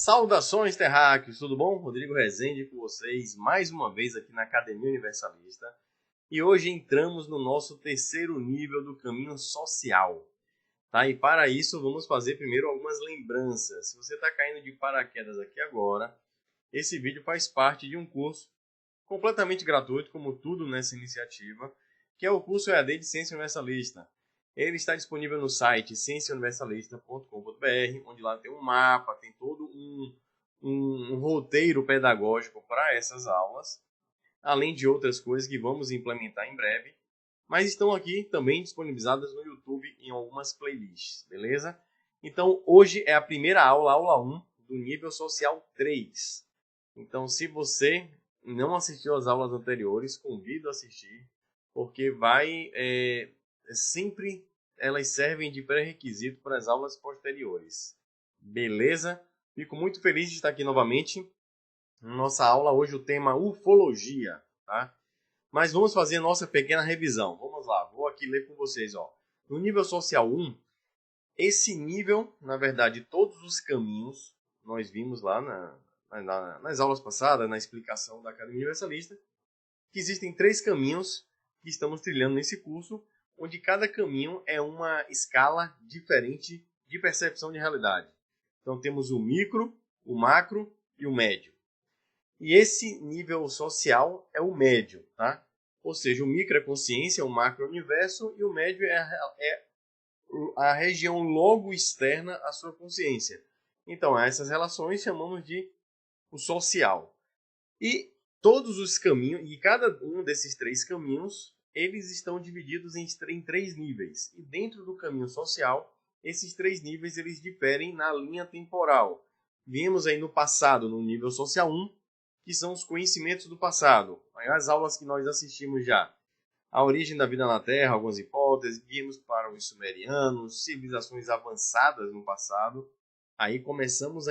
Saudações, terráqueos, tudo bom? Rodrigo Rezende com vocês, mais uma vez aqui na Academia Universalista. E hoje entramos no nosso terceiro nível do caminho social. Tá? E para isso, vamos fazer primeiro algumas lembranças. Se você está caindo de paraquedas aqui agora, esse vídeo faz parte de um curso completamente gratuito, como tudo nessa iniciativa, que é o curso EAD de Ciência Universalista. Ele está disponível no site cienciauniversalista.com.br, onde lá tem um mapa, tem todo um roteiro pedagógico para essas aulas, além de outras coisas que vamos implementar em breve, mas estão aqui também disponibilizadas no YouTube em algumas playlists, beleza? Então, hoje é a primeira aula, aula 1, do nível social 3. Então, se você não assistiu às aulas anteriores, convido a assistir, porque sempre elas servem de pré-requisito para as aulas posteriores. Beleza? Fico muito feliz de estar aqui novamente. Nossa aula hoje o tema ufologia, tá? Mas vamos fazer a nossa pequena revisão. Vamos lá, vou aqui ler com vocês, ó. No nível social 1, esse nível, na verdade, todos os caminhos, nós vimos lá nas aulas passadas, na explicação da Academia Universalista, que existem 3 caminhos que estamos trilhando nesse curso, onde cada caminho é uma escala diferente de percepção de realidade. Então temos o micro, o macro e o médio. E esse nível social é o médio, tá? Ou seja, o micro é consciência, o macro é o universo e o médio é a região logo externa à sua consciência. Então, essas relações chamamos de o social. E todos os caminhos, e cada um desses 3 caminhos, eles estão divididos em 3 níveis. E dentro do caminho social, esses 3 níveis eles diferem na linha temporal. Vimos aí no passado, no nível social 1, que são os conhecimentos do passado. As aulas que nós assistimos já. A origem da vida na Terra, algumas hipóteses, vimos para os sumerianos, civilizações avançadas no passado. Aí começamos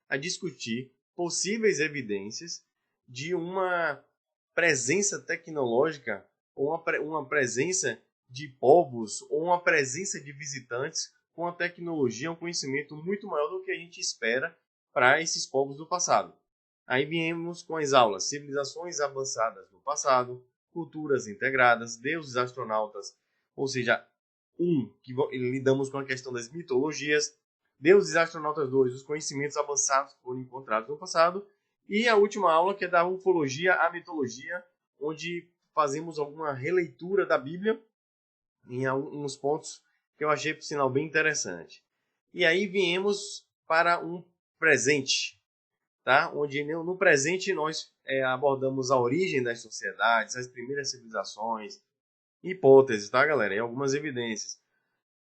a discutir possíveis evidências de uma presença tecnológica, ou uma presença de povos, ou uma presença de visitantes com a tecnologia, um conhecimento muito maior do que a gente espera para esses povos do passado. Aí viemos com as aulas civilizações avançadas no passado, culturas integradas, deuses astronautas, ou seja, que lidamos com a questão das mitologias, deuses astronautas 2, os conhecimentos avançados que foram encontrados no passado, e a última aula que é da ufologia à mitologia, onde fazemos alguma releitura da Bíblia em alguns pontos que eu achei, por sinal, bem interessante. E aí viemos para um presente, tá? Onde no presente nós abordamos a origem das sociedades, as primeiras civilizações, hipóteses, tá, galera? E algumas evidências.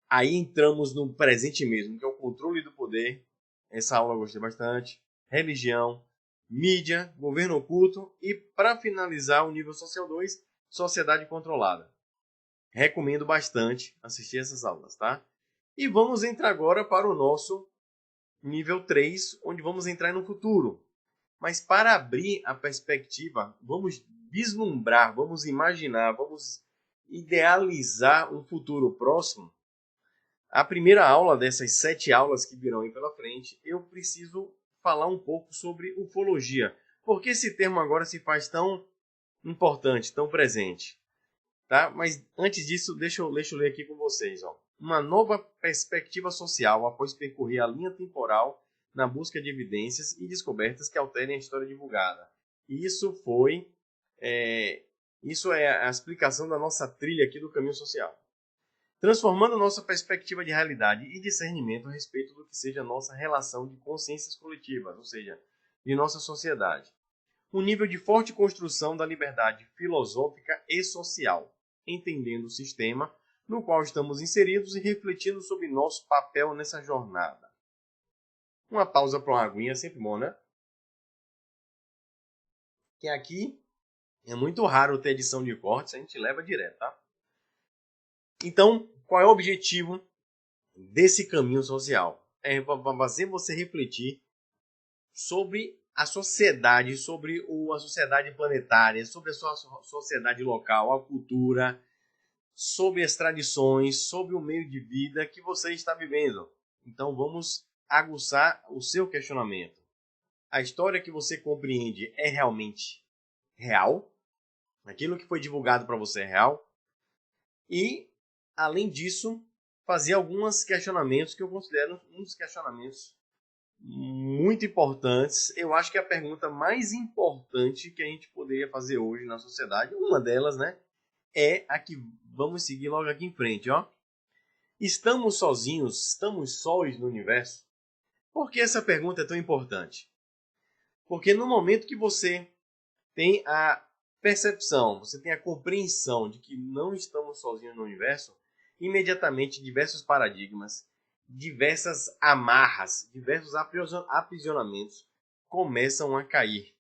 Aí entramos no presente mesmo, que é o controle do poder. Essa aula eu gostei bastante. Religião, mídia, governo oculto e, para finalizar, o nível social 2, sociedade controlada. Recomendo bastante assistir essas aulas, tá? E vamos entrar agora para o nosso nível 3, onde vamos entrar no futuro. Mas para abrir a perspectiva, vamos vislumbrar, vamos imaginar, vamos idealizar um futuro próximo. A primeira aula dessas 7 aulas que virão aí pela frente, eu preciso falar um pouco sobre ufologia. Por que esse termo agora se faz tão importante, tão presente? Tá? Mas antes disso, deixa eu ler aqui com vocês. Ó. Uma nova perspectiva social após percorrer a linha temporal na busca de evidências e descobertas que alterem a história divulgada. Isso é a explicação da nossa trilha aqui do caminho social. Transformando nossa perspectiva de realidade e discernimento a respeito do que seja a nossa relação de consciências coletivas, ou seja, de nossa sociedade. Um nível de forte construção da liberdade filosófica e social, entendendo o sistema no qual estamos inseridos e refletindo sobre nosso papel nessa jornada. Uma pausa para uma aguinha é sempre bom, né? Que aqui é muito raro ter edição de cortes, a gente leva direto, tá? Então, qual é o objetivo desse caminho social? É fazer você refletir sobre a sociedade, sobre a sociedade planetária, sobre a sua sociedade local, a cultura, sobre as tradições, sobre o meio de vida que você está vivendo. Então vamos aguçar o seu questionamento. A história que você compreende é realmente real? Aquilo que foi divulgado para você é real? E, além disso, fazer alguns questionamentos que eu considero um dos questionamentos muito importantes. Eu acho que a pergunta mais importante que a gente poderia fazer hoje na sociedade, uma delas, né, é a que vamos seguir logo aqui em frente, ó. Estamos sozinhos? Estamos sós no universo? Por que essa pergunta é tão importante? Porque no momento que você tem a percepção, você tem a compreensão de que não estamos sozinhos no universo, imediatamente diversos paradigmas, diversas amarras, diversos aprisionamentos começam a cair.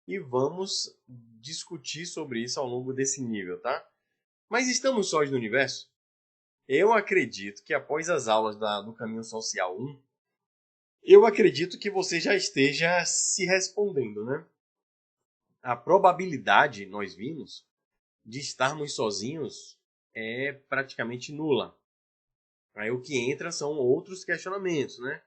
E vamos discutir sobre isso ao longo desse nível, tá? Mas estamos sós no universo? Eu acredito que após as aulas do Caminho Social 1, eu acredito que você já esteja se respondendo, né? A probabilidade, nós vimos, de estarmos sozinhos é praticamente nula. Aí o que entra são outros questionamentos, né?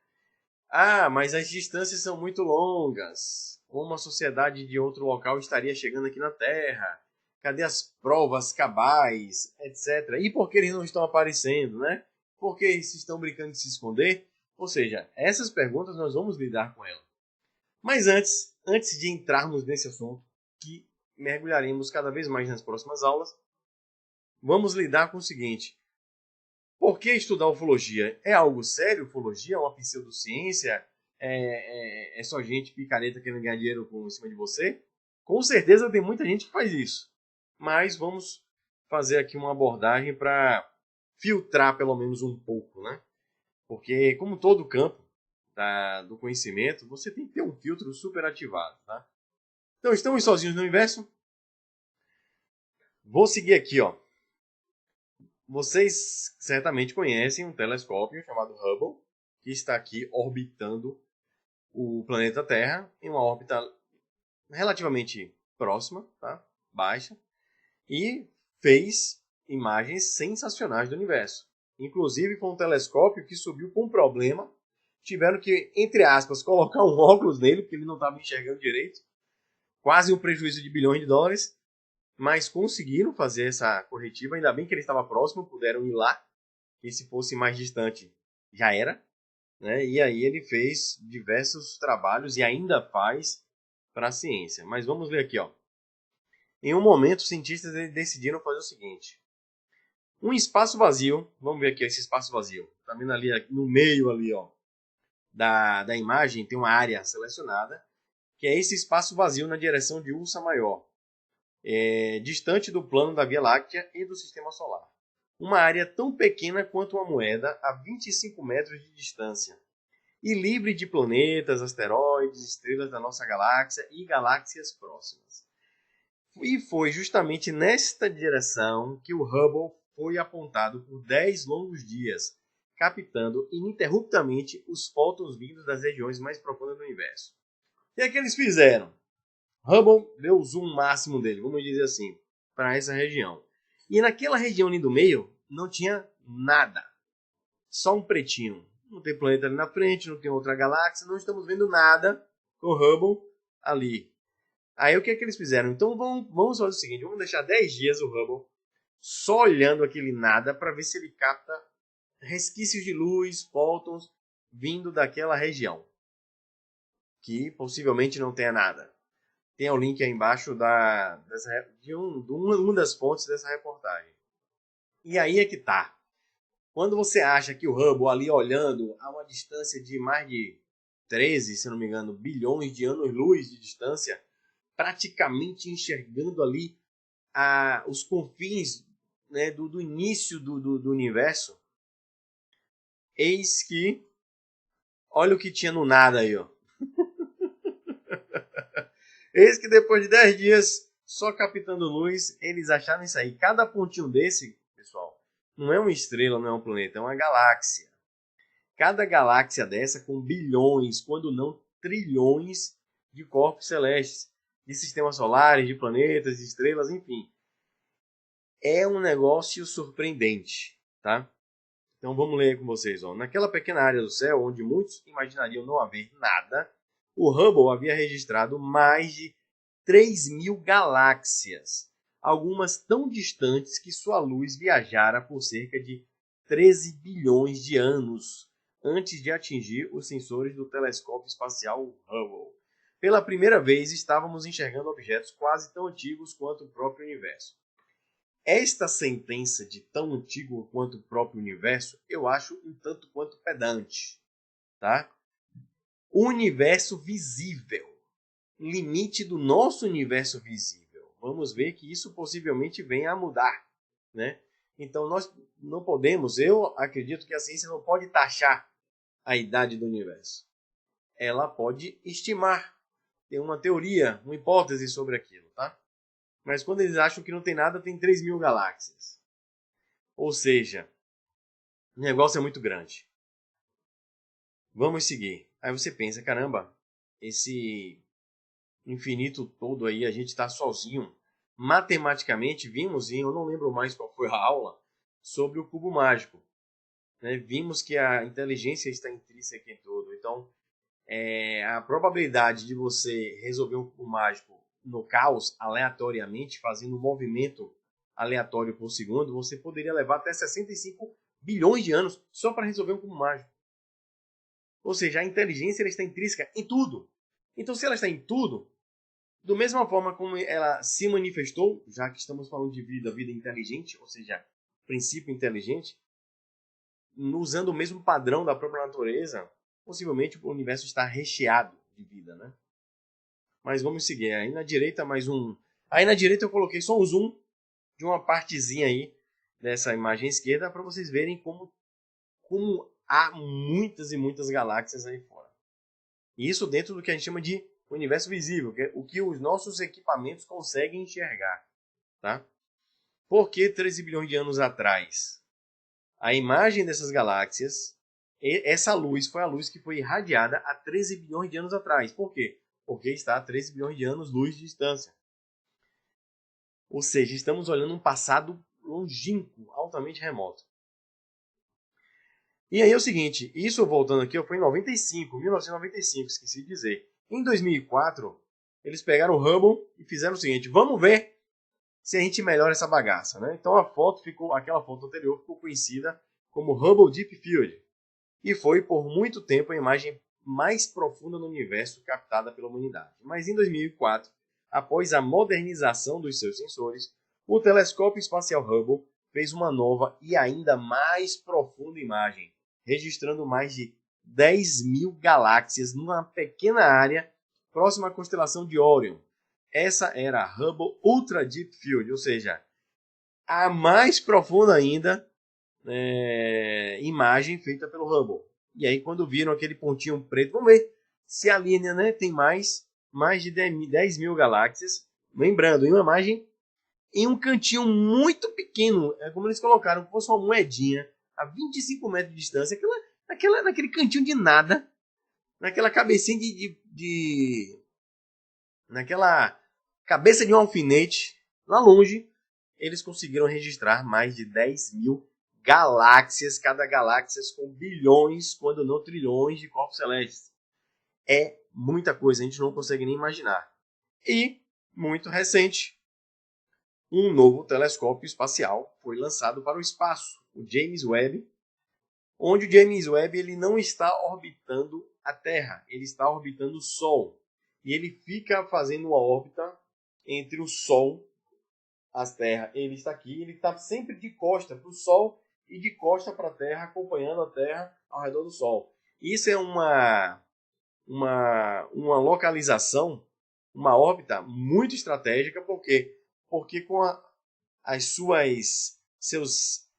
Ah, mas as distâncias são muito longas. Como a sociedade de outro local estaria chegando aqui na Terra? Cadê as provas cabais, etc. E por que eles não estão aparecendo, né? Por que eles estão brincando de se esconder? Ou seja, essas perguntas nós vamos lidar com elas. Mas antes de entrarmos nesse assunto, que mergulharemos cada vez mais nas próximas aulas, vamos lidar com o seguinte. Por que estudar ufologia? É algo sério? Ufologia é uma pseudociência? É só gente picareta querendo ganhar dinheiro em cima de você? Com certeza tem muita gente que faz isso. Mas vamos fazer aqui uma abordagem para filtrar pelo menos um pouco, né? Porque, como todo campo do conhecimento, você tem que ter um filtro super ativado, tá? Então, estamos sozinhos no universo? Vou seguir aqui, ó. Vocês certamente conhecem um telescópio chamado Hubble, que está aqui orbitando o planeta Terra em uma órbita relativamente próxima, tá? Baixa, e fez imagens sensacionais do universo. Inclusive foi um telescópio que subiu com um problema. Tiveram que, entre aspas, colocar um óculos nele, porque ele não estava enxergando direito. Quase um prejuízo de bilhões de dólares. Mas conseguiram fazer essa corretiva. Ainda bem que ele estava próximo, puderam ir lá. E se fosse mais distante, já era. Né? E aí ele fez diversos trabalhos e ainda faz para a ciência. Mas vamos ver aqui, ó. Em um momento, os cientistas decidiram fazer o seguinte. Um espaço vazio, vamos ver aqui esse espaço vazio. Tá vendo ali no meio ali, ó, da imagem tem uma área selecionada, que é esse espaço vazio na direção de Ursa Maior, distante do plano da Via Láctea e do Sistema Solar. Uma área tão pequena quanto uma moeda a 25 metros de distância e livre de planetas, asteroides, estrelas da nossa galáxia e galáxias próximas. E foi justamente nesta direção que o Hubble foi apontado por 10 longos dias, captando ininterruptamente os fótons vindos das regiões mais profundas do universo. E o que eles fizeram? Hubble deu o zoom máximo dele, vamos dizer assim, para essa região. E naquela região ali do meio, não tinha nada. Só um pretinho. Não tem planeta ali na frente, não tem outra galáxia, não estamos vendo nada com o Hubble ali. Aí o que é que eles fizeram? Então vamos fazer o seguinte, vamos deixar 10 dias o Hubble só olhando aquele nada para ver se ele capta resquícios de luz, fótons vindo daquela região. Que possivelmente não tenha nada. Tem o link aí embaixo de uma das fontes dessa reportagem. E aí é que tá. Quando você acha que o Hubble ali olhando a uma distância de mais de 13, se não me engano, bilhões de anos-luz de distância, praticamente enxergando ali os confins, né, do início do universo, eis que, olha o que tinha no nada aí, ó. Eis que depois de 10 dias, só captando luz, eles acharam isso aí. Cada pontinho desse, pessoal, não é uma estrela, não é um planeta, é uma galáxia. Cada galáxia dessa com bilhões, quando não trilhões de corpos celestes, de sistemas solares, de planetas, de estrelas, enfim. É um negócio surpreendente, tá? Então vamos ler com vocês. Ó. Naquela pequena área do céu, onde muitos imaginariam não haver nada, o Hubble havia registrado mais de 3.000 galáxias, algumas tão distantes que sua luz viajara por cerca de 13 bilhões de anos antes de atingir os sensores do telescópio espacial Hubble. Pela primeira vez, estávamos enxergando objetos quase tão antigos quanto o próprio universo. Esta sentença de tão antigo quanto o próprio universo, eu acho um tanto quanto pedante, tá? O universo visível, limite do nosso universo visível. Vamos ver que isso possivelmente venha a mudar, né? Então nós não podemos, eu acredito que a ciência não pode taxar a idade do universo. Ela pode estimar, ter uma teoria, uma hipótese sobre aquilo, tá? Mas quando eles acham que não tem nada, tem 3.000 galáxias. Ou seja, o negócio é muito grande. Vamos seguir. Aí você pensa, caramba, esse infinito todo aí, a gente está sozinho. Matematicamente, vimos, e eu não lembro mais qual foi a aula, sobre o cubo mágico. Né? Vimos que a inteligência está intrínseca em tudo. Então, a probabilidade de você resolver um cubo mágico no caos, aleatoriamente, fazendo um movimento aleatório por segundo, você poderia levar até 65 bilhões de anos só para resolver um cubo mágico. Ou seja, a inteligência ela está intrínseca em tudo. Então, se ela está em tudo, da mesma forma como ela se manifestou, já que estamos falando de vida inteligente, ou seja, princípio inteligente, usando o mesmo padrão da própria natureza, possivelmente o universo está recheado de vida, né? Mas vamos seguir. Aí na direita mais um. Aí na direita eu coloquei só um zoom de uma partezinha aí dessa imagem esquerda para vocês verem como há muitas e muitas galáxias aí fora. E isso dentro do que a gente chama de universo visível, que é o que os nossos equipamentos conseguem enxergar, tá? Por que 13 bilhões de anos atrás? A imagem dessas galáxias, essa luz foi a luz que foi irradiada há 13 bilhões de anos atrás. Por quê? Porque está a 13 bilhões de anos-luz de distância. Ou seja, estamos olhando um passado longínquo, altamente remoto. E aí é o seguinte, isso voltando aqui, foi em 1995, esqueci de dizer. Em 2004, eles pegaram o Hubble e fizeram o seguinte, vamos ver se a gente melhora essa bagaça, né? Então aquela foto anterior ficou conhecida como Hubble Deep Field. E foi por muito tempo a imagem mais profunda no universo captada pela humanidade. Mas em 2004, após a modernização dos seus sensores, o telescópio espacial Hubble fez uma nova e ainda mais profunda imagem, registrando mais de 10.000 galáxias numa pequena área próxima à constelação de Orion. Essa era a Hubble Ultra Deep Field, ou seja, a mais profunda ainda imagem feita pelo Hubble. E aí quando viram aquele pontinho preto, vamos ver se a linha, né, tem mais de 10.000 galáxias. Lembrando, em uma imagem em um cantinho muito pequeno, é como eles colocaram, como se fosse uma moedinha a 25 metros de distância, naquele cantinho de nada, naquela cabecinha naquela cabeça de um alfinete, lá longe, eles conseguiram registrar mais de 10.000 galáxias, cada galáxia com bilhões, quando não trilhões de corpos celestes. É muita coisa, a gente não consegue nem imaginar. E, muito recente, um novo telescópio espacial foi lançado para o espaço, o James Webb, onde o James Webb ele não está orbitando a Terra, ele está orbitando o Sol. E ele fica fazendo uma órbita entre o Sol e a Terra. Ele está aqui, ele está sempre de costa para o Sol e de costa para a Terra, acompanhando a Terra ao redor do Sol. Isso é uma localização, uma órbita muito estratégica, porque com seus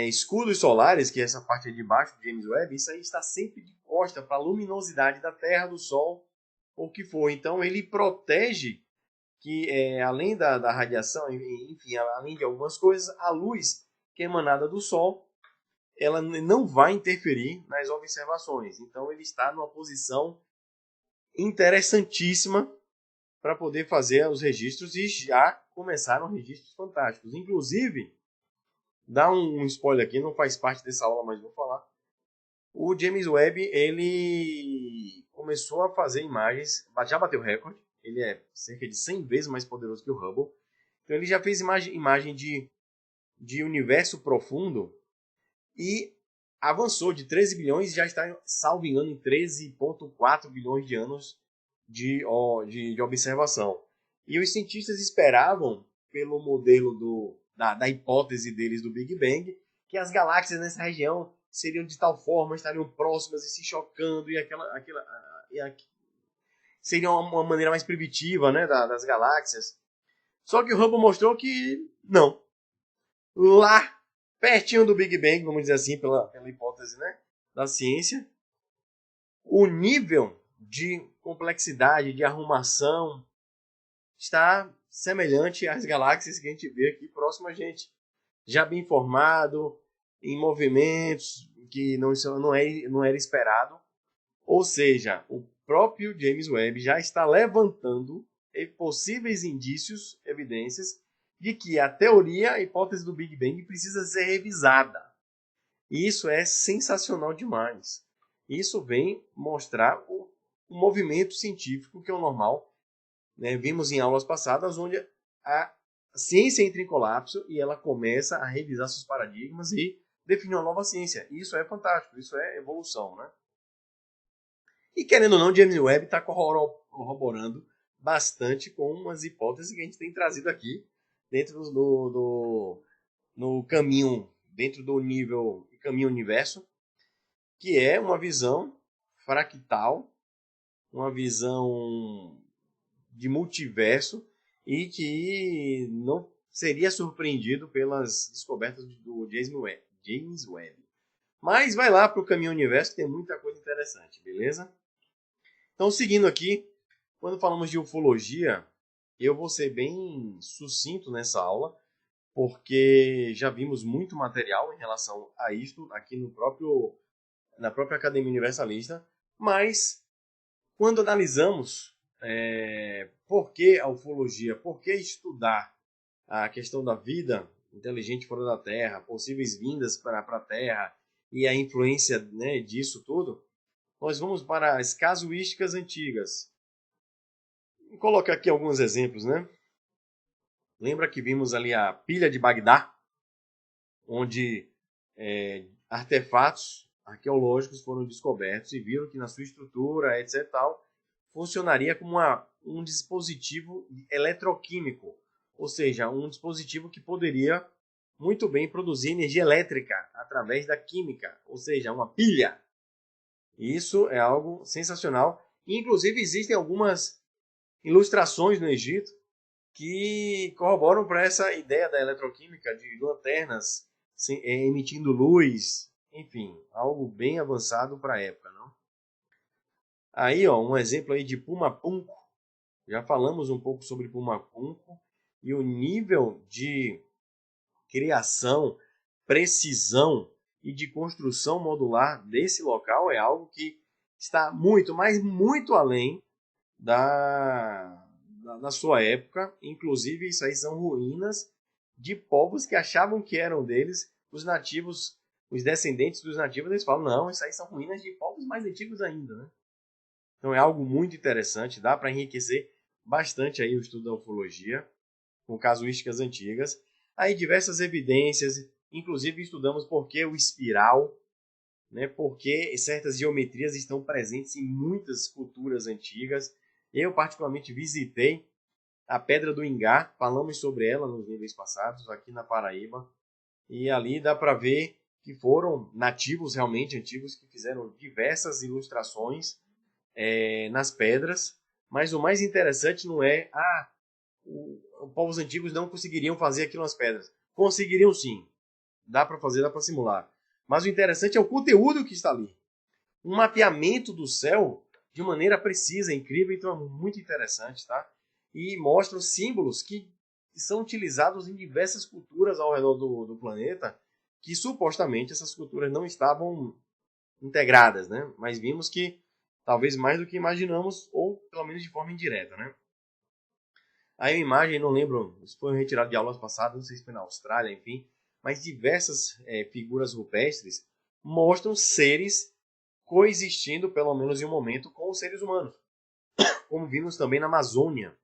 escudos solares, que é essa parte de baixo do James Webb, isso aí está sempre de costa para a luminosidade da Terra, do Sol, ou o que for. Então ele protege que, além da radiação, enfim, além de algumas coisas, a luz que é emanada do Sol, ela não vai interferir nas observações. Então ele está numa posição interessantíssima para poder fazer os registros, e já começaram registros fantásticos. Inclusive, dar um spoiler aqui, não faz parte dessa aula, mas vou falar. O James Webb, ele começou a fazer imagens, já bateu recorde, ele é cerca de 100 vezes mais poderoso que o Hubble. Então ele já fez imagem de universo profundo e avançou de 13 bilhões, já está, salvo engano, em 13,4 bilhões de anos de observação. E os cientistas esperavam, pelo modelo da hipótese deles do Big Bang, que as galáxias nessa região seriam de tal forma, estariam próximas e se chocando, e seria uma maneira mais primitiva, né, das galáxias. Só que o Hubble mostrou que não. Lá, pertinho do Big Bang, vamos dizer assim, pela hipótese, né, da ciência, o nível de complexidade, de arrumação, está semelhante às galáxias que a gente vê aqui próximo a gente. Já bem formado, em movimentos que não era esperado. Ou seja, o próprio James Webb já está levantando possíveis indícios, evidências, de que a teoria, a hipótese do Big Bang precisa ser revisada. E isso é sensacional demais. Isso vem mostrar o movimento científico que é o normal. Né? Vimos em aulas passadas onde a ciência entra em colapso e ela começa a revisar seus paradigmas e definir uma nova ciência. Isso é fantástico, isso é evolução. Né? E querendo ou não, James Webb está corroborando bastante com umas hipóteses que a gente tem trazido aqui dentro no caminho, dentro do nível caminho universo, que é uma visão fractal, uma visão de multiverso e que não seria surpreendido pelas descobertas do James Webb. Mas vai lá para o caminho universo que tem muita coisa interessante, beleza? Então, seguindo aqui, quando falamos de ufologia, eu vou ser bem sucinto nessa aula, porque já vimos muito material em relação a isto aqui na própria Academia Universalista, mas quando analisamos por que a ufologia, por que estudar a questão da vida inteligente fora da Terra, possíveis vindas para a Terra e a influência, né, disso tudo, nós vamos para as casuísticas antigas. Vou colocar aqui alguns exemplos, né? Lembra que vimos ali a pilha de Bagdá, onde artefatos arqueológicos foram descobertos e viram que na sua estrutura, etc., tal, funcionaria como um dispositivo eletroquímico, ou seja, um dispositivo que poderia muito bem produzir energia elétrica através da química, ou seja, uma pilha. Isso é algo sensacional. Inclusive, existem algumas ilustrações no Egito que corroboram para essa ideia da eletroquímica, de lanternas emitindo luz, enfim, algo bem avançado para a época, não? Aí, ó, um exemplo aí de Pumapunco. Já falamos um pouco sobre Pumapunco e o nível de criação, precisão e de construção modular desse local é algo que está muito, mas muito além da sua época. Inclusive, isso aí são ruínas de povos que achavam que eram deles. Os nativos, os descendentes dos nativos, eles falam, não, isso aí são ruínas de povos mais antigos ainda, né? Então é algo muito interessante, dá para enriquecer bastante aí o estudo da ufologia, com casuísticas antigas. Aí diversas evidências, inclusive estudamos por que o espiral, né, porque certas geometrias estão presentes em muitas culturas antigas. Eu particularmente visitei a Pedra do Ingá, falamos sobre ela nos níveis passados, aqui na Paraíba, e ali dá para ver que foram nativos realmente antigos que fizeram diversas ilustrações nas pedras, mas o mais interessante não é os povos antigos não conseguiriam fazer aquilo nas pedras. Conseguiriam sim, dá para fazer, dá para simular. Mas o interessante é o conteúdo que está ali. Um mapeamento do céu de maneira precisa, incrível, então é muito interessante, tá? E mostra os símbolos que são utilizados em diversas culturas ao redor do planeta, que supostamente essas culturas não estavam integradas, né? Mas vimos que talvez mais do que imaginamos, ou pelo menos de forma indireta, né? Aí a imagem, não lembro, se foi retirado de aulas passadas, não sei se foi na Austrália, enfim, mas diversas figuras rupestres mostram seres coexistindo, pelo menos em um momento, com os seres humanos. Como vimos também na Amazônia.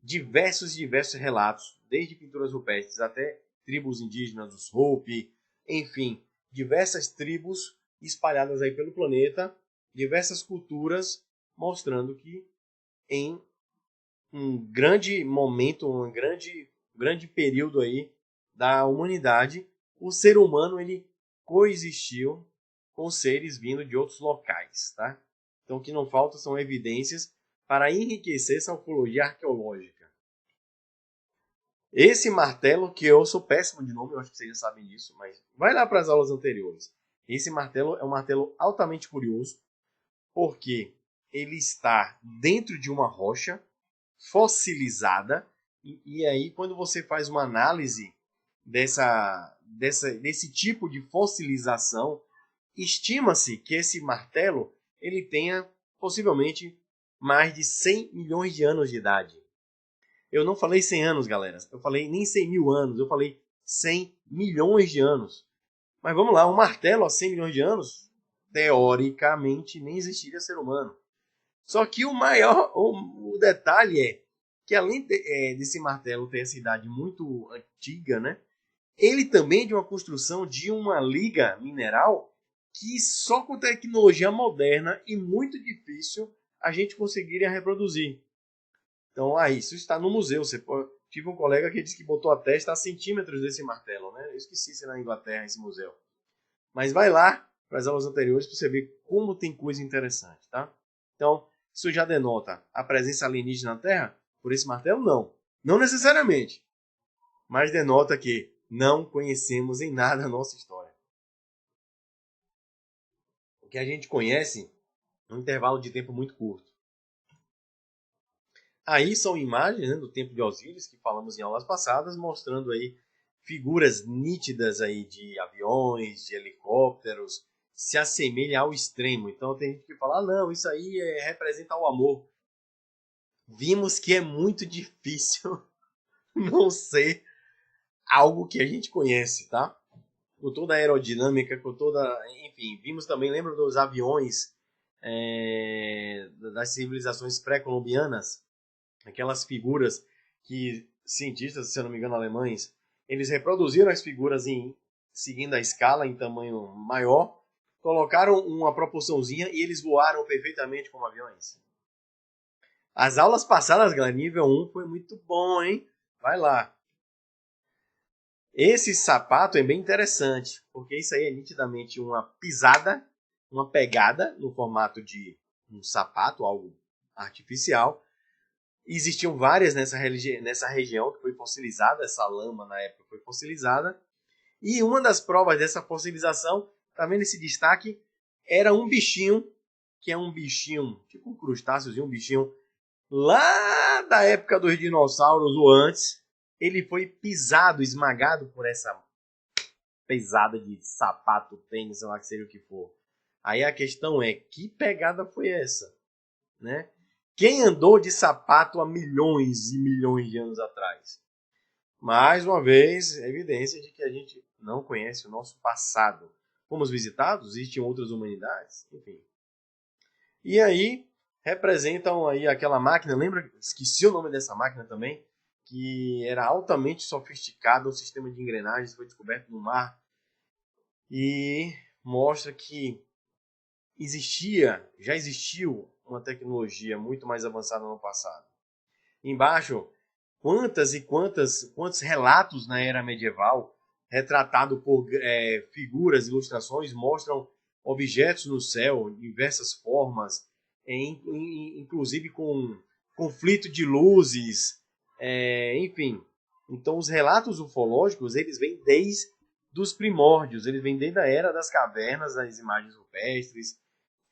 Diversos relatos, desde pinturas rupestres até tribos indígenas, os Hopi, enfim, diversas tribos espalhadas aí pelo planeta, diversas culturas, mostrando que em um grande momento, um grande período aí da humanidade, o ser humano ele coexistiu com seres vindo de outros locais, tá? Então o que não falta são evidências para enriquecer essa ufologia arqueológica. Esse martelo, que eu sou péssimo de nome, eu acho que vocês já sabem disso, mas vai lá para as aulas anteriores. Esse martelo é um martelo altamente curioso, porque ele está dentro de uma rocha fossilizada, e aí quando você faz uma análise desse tipo de fossilização, estima-se que esse martelo ele tenha possivelmente mais de 100 milhões de anos de idade. Eu não falei 100 anos, galera. Eu falei nem 100 mil anos. Eu falei 100 milhões de anos. Mas vamos lá, um martelo há 100 milhões de anos, teoricamente, nem existiria ser humano. Só que o detalhe é que além desse martelo ter essa idade muito antiga, né? Ele também é de uma construção de uma liga mineral que só com tecnologia moderna e muito difícil a gente conseguiria reproduzir. Então, isso está no museu. Tive um colega que disse que botou a testa a centímetros desse martelo, né? Eu esqueci se é na Inglaterra esse museu. Mas vai lá para as aulas anteriores para você ver como tem coisa interessante, tá? Então, isso já denota a presença alienígena na Terra? Por esse martelo, não. Não necessariamente. Mas denota que não conhecemos em nada a nossa história. O que a gente conhece é um intervalo de tempo muito curto. Aí são imagens, né, do Templo de Osíris, que falamos em aulas passadas, mostrando aí figuras nítidas aí de aviões, de helicópteros, se assemelha ao extremo. Então tem gente que fala, não, isso aí representa o amor. Vimos que é muito difícil não ser algo que a gente conhece, tá? Com toda a aerodinâmica, com toda... Enfim, vimos também, lembra dos aviões das civilizações pré-colombianas? Aquelas figuras que cientistas, se eu não me engano, alemães, eles reproduziram as figuras seguindo a escala em tamanho maior, colocaram uma proporçãozinha e eles voaram perfeitamente como aviões. As aulas passadas, galera, nível 1 foi muito bom, hein? Vai lá. Esse sapato é bem interessante, porque isso aí é nitidamente uma pisada, uma pegada no formato de um sapato, algo artificial. Existiam várias nessa região que foi fossilizada, essa lama na época foi fossilizada. E uma das provas dessa fossilização, tá vendo esse destaque? Era um bichinho, que é um bichinho, tipo um crustáceo, um bichinho lá da época dos dinossauros ou antes. Ele foi pisado, esmagado por essa pesada de sapato, tênis, sei lá que seja o que for. Aí a questão é, que pegada foi essa? Né? Quem andou de sapato há milhões e milhões de anos atrás? Mais uma vez, evidência de que a gente não conhece o nosso passado. Fomos visitados, existem outras humanidades, enfim. E aí, representam aí aquela máquina, lembra? Esqueci o nome dessa máquina também, que era altamente sofisticada, um sistema de engrenagens foi descoberto no mar e mostra que já existiu uma tecnologia muito mais avançada no passado. Embaixo, quantos relatos na era medieval, retratado por figuras, ilustrações, mostram objetos no céu, diversas formas, inclusive com conflito de luzes, enfim. Então, os relatos ufológicos, eles vêm desde os primórdios, eles vêm desde a era das cavernas, das imagens rupestres,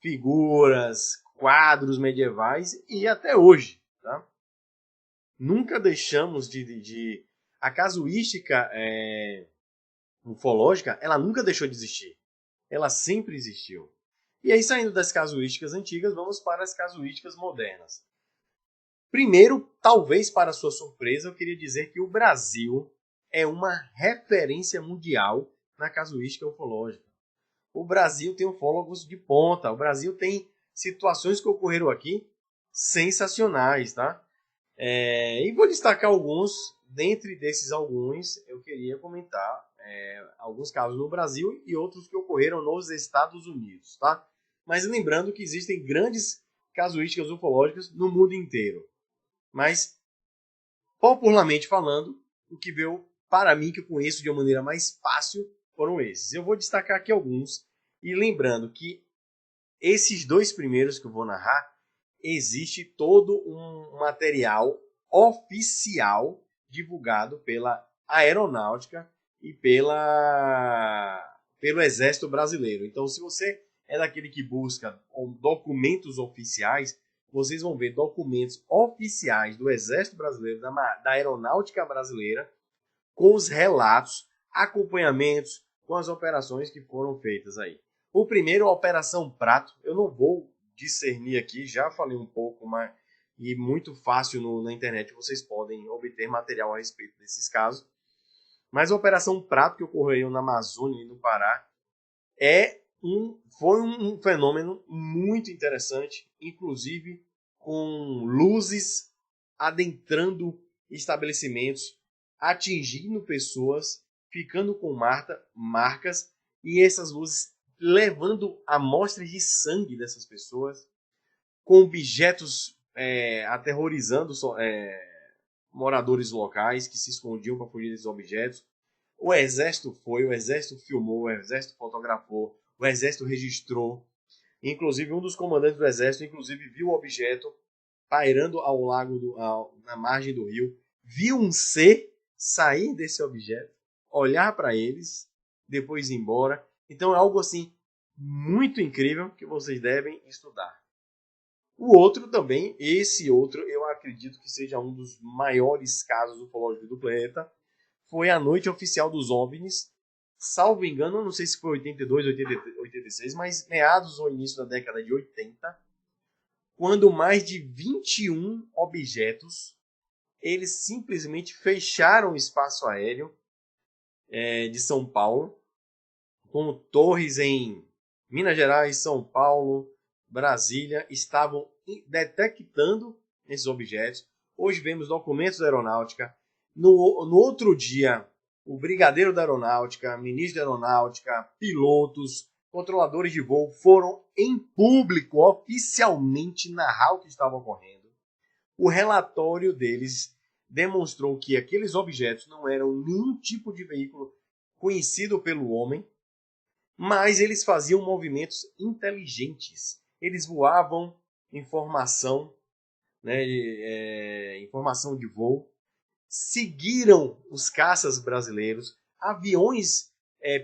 figuras, quadros medievais e até hoje, tá? Nunca deixamos de... A casuística ufológica, ela nunca deixou de existir. Ela sempre existiu. E aí, saindo das casuísticas antigas, vamos para as casuísticas modernas. Primeiro, talvez para sua surpresa, eu queria dizer que o Brasil é uma referência mundial na casuística ufológica. O Brasil tem ufólogos de ponta. O Brasil tem situações que ocorreram aqui sensacionais, tá? E vou destacar alguns. Dentre desses alguns, eu queria comentar alguns casos no Brasil e outros que ocorreram nos Estados Unidos, tá? Mas lembrando que existem grandes casuísticas ufológicas no mundo inteiro. Mas, popularmente falando, o que veio para mim, que eu conheço de uma maneira mais fácil, foram esses. Eu vou destacar aqui alguns. E lembrando que esses dois primeiros que eu vou narrar, existe todo um material oficial divulgado pela Aeronáutica e pelo Exército Brasileiro. Então, se você é daquele que busca documentos oficiais, vocês vão ver documentos oficiais do Exército Brasileiro, da Aeronáutica Brasileira, com os relatos, acompanhamentos, com as operações que foram feitas aí. O primeiro, a Operação Prato, eu não vou discernir aqui, já falei um pouco, mas e muito fácil na internet vocês podem obter material a respeito desses casos. Mas a Operação Prato, que ocorreu na Amazônia e no Pará, foi um fenômeno muito interessante, inclusive com luzes adentrando estabelecimentos, atingindo pessoas, ficando com marcas, e essas luzes levando amostras de sangue dessas pessoas, com objetos aterrorizando moradores locais que se escondiam para fugir desses objetos. O Exército filmou, o Exército fotografou, o Exército registrou. Inclusive, um dos comandantes do Exército viu o objeto pairando na margem do rio, viu um ser sair desse objeto, olhar para eles, depois ir embora. Então é algo assim muito incrível que vocês devem estudar. O outro também, esse outro eu acredito que seja um dos maiores casos ufológicos do planeta, foi a Noite Oficial dos OVNIs. Salvo engano, não sei se foi 82, 86, mas meados ou início da década de 80, quando mais de 21 objetos, eles simplesmente fecharam o espaço aéreo de São Paulo, com torres em Minas Gerais, São Paulo, Brasília, estavam detectando esses objetos. Hoje vemos documentos da aeronáutica. No outro dia, o brigadeiro da aeronáutica, ministro da aeronáutica, pilotos, controladores de voo foram em público, oficialmente, narrar o que estava ocorrendo. O relatório deles demonstrou que aqueles objetos não eram nenhum tipo de veículo conhecido pelo homem, mas eles faziam movimentos inteligentes. Eles voavam informação, informação de voo, seguiram os caças brasileiros,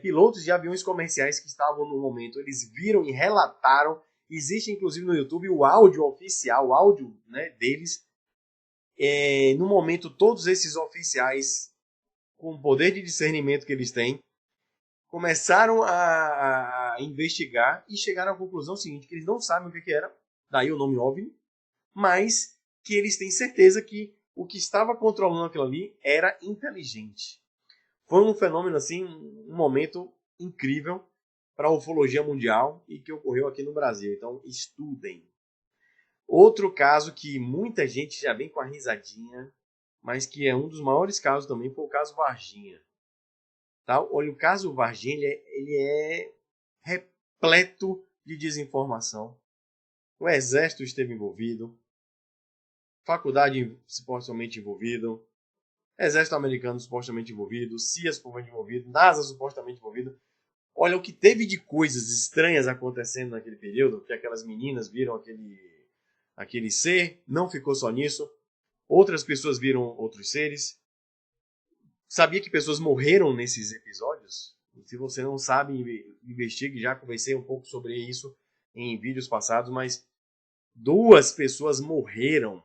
pilotos de aviões comerciais que estavam no momento, eles viram e relataram. Existe inclusive no YouTube o áudio oficial, o áudio deles. No momento, todos esses oficiais, com o poder de discernimento que eles têm, começaram a investigar e chegaram à conclusão seguinte, que eles não sabem o que era, daí o nome OVNI, mas que eles têm certeza que o que estava controlando aquilo ali era inteligente. Foi um fenômeno, assim, um momento incrível para a ufologia mundial e que ocorreu aqui no Brasil. Então, estudem. Outro caso que muita gente já vem com a risadinha, mas que é um dos maiores casos também, foi o caso Varginha. Tá? Olha, o caso Varginha ele é repleto de desinformação. O Exército esteve envolvido, faculdade supostamente envolvido, Exército americano supostamente envolvido, CIA supostamente envolvido, NASA supostamente envolvido. Olha, o que teve de coisas estranhas acontecendo naquele período, que aquelas meninas viram aquele ser, não ficou só nisso. Outras pessoas viram outros seres. Sabia que pessoas morreram nesses episódios? Se você não sabe, investigue. Já conversei um pouco sobre isso em vídeos passados, mas 2 pessoas morreram.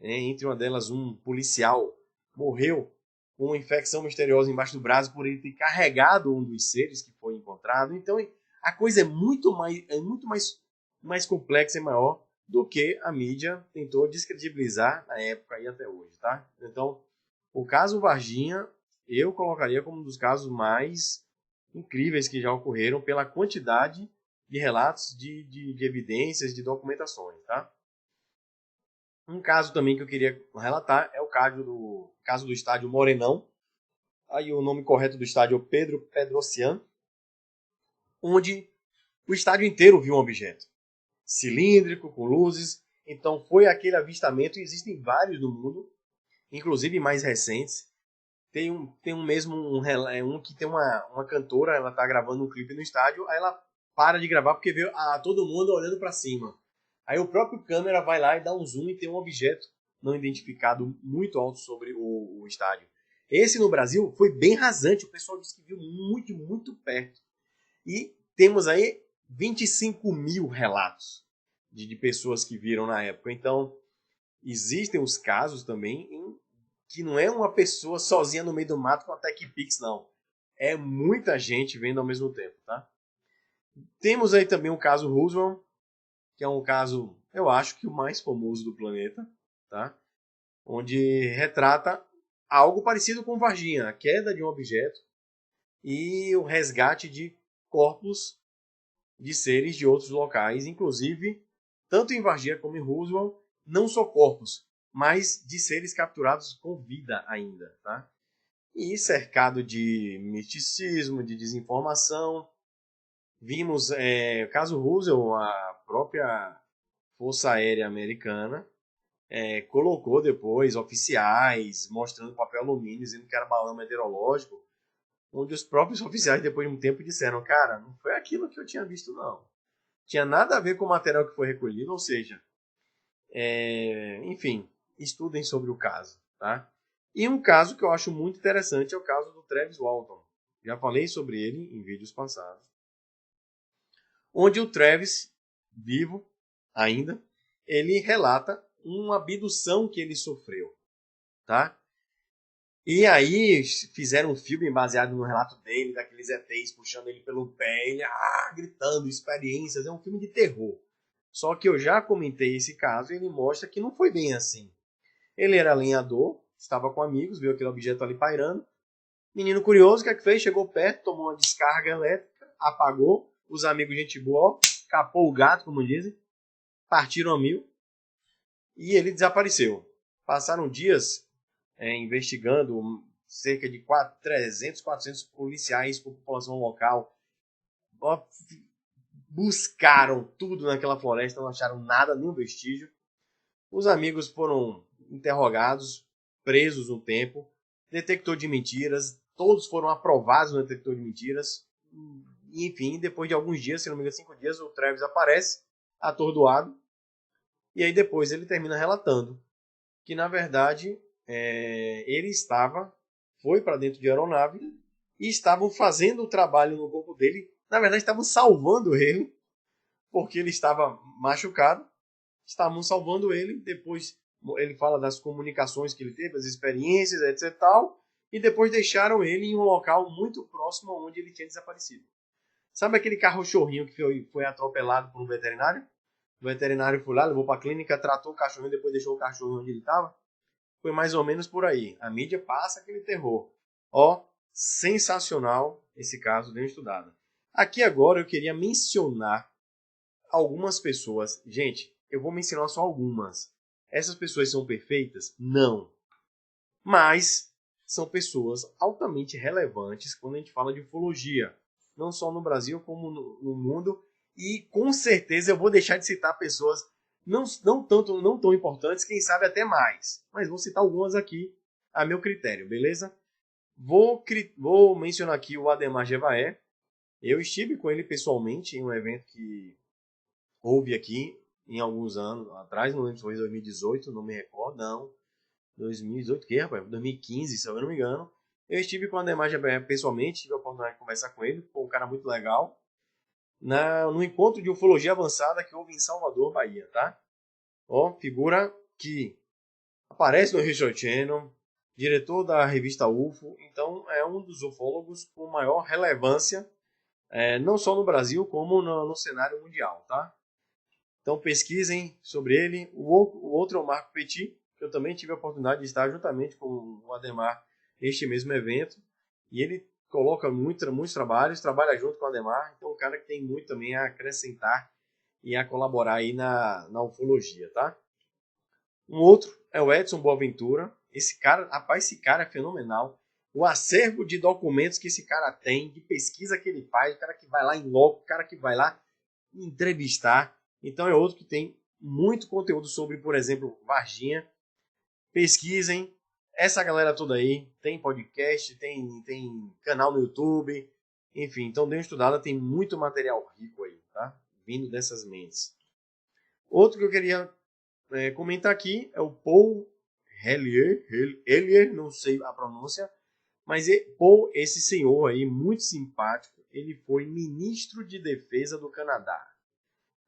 Entre uma delas, um policial morreu com uma infecção misteriosa embaixo do braço por ele ter carregado um dos seres que foi encontrado. Então, a coisa é muito mais complexa e maior do que a mídia tentou descredibilizar na época e até hoje, tá? Então, o caso Varginha, eu colocaria como um dos casos mais incríveis que já ocorreram pela quantidade de relatos, de evidências, de documentações, tá? Um caso também que eu queria relatar é o caso do estádio Morenão. Aí o nome correto do estádio é Pedro Pedrocian, onde o estádio inteiro viu um objeto cilíndrico, com luzes. Então foi aquele avistamento, e existem vários no mundo, inclusive mais recentes. Tem um que tem uma cantora, ela tá gravando um clipe no estádio, aí ela para de gravar porque vê todo mundo olhando para cima. Aí o próprio câmera vai lá e dá um zoom e tem um objeto não identificado muito alto sobre o estádio. Esse no Brasil foi bem rasante, o pessoal disse que viu muito, muito perto. E temos aí 25 mil relatos de pessoas que viram na época. Então, existem os casos também em que não é uma pessoa sozinha no meio do mato com a TechPix, não. É muita gente vendo ao mesmo tempo, tá? Temos aí também o caso Roswell, que é um caso, eu acho que o mais famoso do planeta, tá? Onde retrata algo parecido com Varginha, a queda de um objeto e o resgate de corpos de seres de outros locais, inclusive, tanto em Varginha como em Roswell, não só corpos, mas de seres capturados com vida ainda, tá? E cercado de misticismo, de desinformação. Vimos, o caso Roswell, a própria Força Aérea Americana colocou depois oficiais mostrando papel alumínio, dizendo que era balão meteorológico, onde os próprios oficiais, depois de um tempo, disseram: cara, não foi aquilo que eu tinha visto, não. Tinha nada a ver com o material que foi recolhido, ou seja, enfim, estudem sobre o caso, tá? E um caso que eu acho muito interessante é o caso do Travis Walton. Já falei sobre ele em vídeos passados. Onde o Travis, vivo ainda, ele relata uma abdução que ele sofreu, tá? E aí fizeram um filme baseado no relato dele, daqueles ETs puxando ele pelo pé, ele gritando, experiências, é um filme de terror. Só que eu já comentei esse caso e ele mostra que não foi bem assim. Ele era lenhador, estava com amigos, viu aquele objeto ali pairando. Menino curioso, o que é que fez? Chegou perto, tomou uma descarga elétrica, apagou. Os amigos, gente boa, ó, capou o gato, como dizem, partiram a mil e ele desapareceu. Passaram dias investigando, cerca de 300, 400 policiais com população local. Ó, buscaram tudo naquela floresta, não acharam nada, nenhum vestígio. Os amigos foram interrogados, presos um tempo, detector de mentiras, todos foram aprovados no detector de mentiras. E, enfim, depois de alguns dias, se não me engano 5 dias, o Travis aparece, atordoado, e aí depois ele termina relatando que, na verdade, ele foi para dentro de aeronave e estavam fazendo o trabalho no corpo dele. Na verdade, estavam salvando ele, porque ele estava machucado. Estavam salvando ele. Depois ele fala das comunicações que ele teve, as experiências, etc. Tal, e depois deixaram ele em um local muito próximo onde ele tinha desaparecido. Sabe aquele cachorrinho que foi atropelado por um veterinário? O veterinário foi lá, levou para a clínica, tratou o cachorrinho, depois deixou o cachorrinho onde ele estava. Foi mais ou menos por aí. A mídia passa aquele terror. Ó, sensacional esse caso bem estudado. Aqui agora eu queria mencionar algumas pessoas. Gente, eu vou mencionar só algumas. Essas pessoas são perfeitas? Não. Mas são pessoas altamente relevantes quando a gente fala de ufologia. Não só no Brasil, como no mundo. E com certeza eu vou deixar de citar pessoas não tão importantes, quem sabe até mais. Mas vou citar algumas aqui a meu critério, beleza? Vou mencionar aqui o Ademar Jevaé. Eu estive com ele pessoalmente em um evento que houve aqui em alguns anos atrás, não lembro se foi em 2018, não me recordo, não. 2018, que rapaz? 2015, se eu não me engano. Eu estive com o Ademar Jevaé pessoalmente, tive a oportunidade de conversar com ele, foi um cara muito legal. No encontro de ufologia avançada que houve em Salvador, Bahia, tá? Ó, figura que aparece no History Channel, diretor da revista UFO, então é um dos ufólogos com maior relevância, não só no Brasil, como no cenário mundial, tá? Então pesquisem sobre ele. O outro é o Marco Petit, que eu também tive a oportunidade de estar juntamente com o Ademar este mesmo evento. E ele coloca muitos trabalhos, trabalha junto com a Ademar, então é um cara que tem muito também a acrescentar e a colaborar aí na ufologia, tá? Um outro é o Edson Boaventura. Esse cara, rapaz, esse cara é fenomenal. O acervo de documentos que esse cara tem, de pesquisa que ele faz, o cara que vai lá em loco, o cara que vai lá entrevistar. Então é outro que tem muito conteúdo sobre, por exemplo, Varginha. Pesquisem. Essa galera toda aí tem podcast, tem canal no YouTube. Enfim, então dê uma estudada, tem muito material rico aí, tá? Vindo dessas mentes. Outro que eu queria comentar aqui é o Paul Hellyer, não sei a pronúncia, mas Paul, esse senhor aí, muito simpático, ele foi ministro de defesa do Canadá,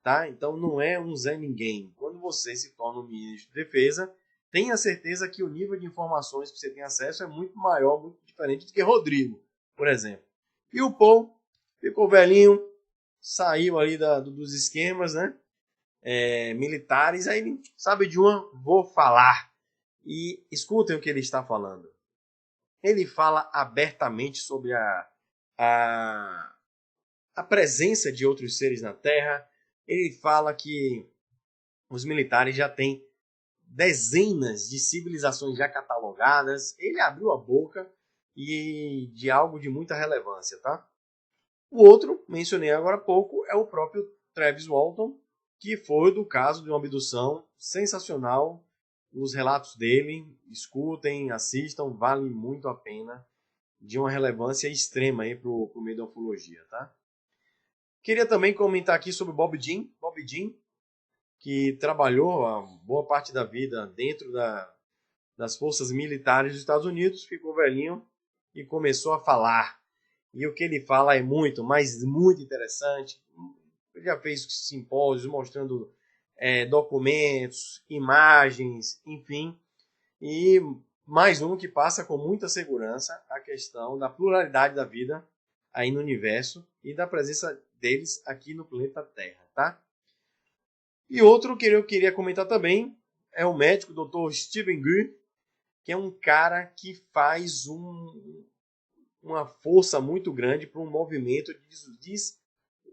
tá? Então não é um Zé Ninguém. Quando você se torna um ministro de defesa, tenha certeza que o nível de informações que você tem acesso é muito maior, muito diferente do que Rodrigo, por exemplo. E o Paul ficou velhinho, saiu ali dos esquemas, né? Militares, aí ele sabe de uma, vou falar. E escutem o que ele está falando. Ele fala abertamente sobre a presença de outros seres na Terra. Ele fala que os militares já têm dezenas de civilizações já catalogadas. Ele abriu a boca e de algo de muita relevância, tá? O outro, mencionei agora há pouco, é o próprio Travis Walton, que foi do caso de uma abdução sensacional. Os relatos dele, escutem, assistam, vale muito a pena, de uma relevância extrema aí para o meio da ufologia, tá? Queria também comentar aqui sobre Bob Jean, que trabalhou a boa parte da vida dentro das forças militares dos Estados Unidos, ficou velhinho e começou a falar. E o que ele fala é muito, mas muito interessante. Ele já fez simpósios mostrando documentos, imagens, enfim. E mais um que passa com muita segurança a questão da pluralidade da vida aí no universo e da presença deles aqui no planeta Terra, tá? E outro que eu queria comentar também é o médico Dr. Steven Greer, que é um cara que faz uma força muito grande para um movimento de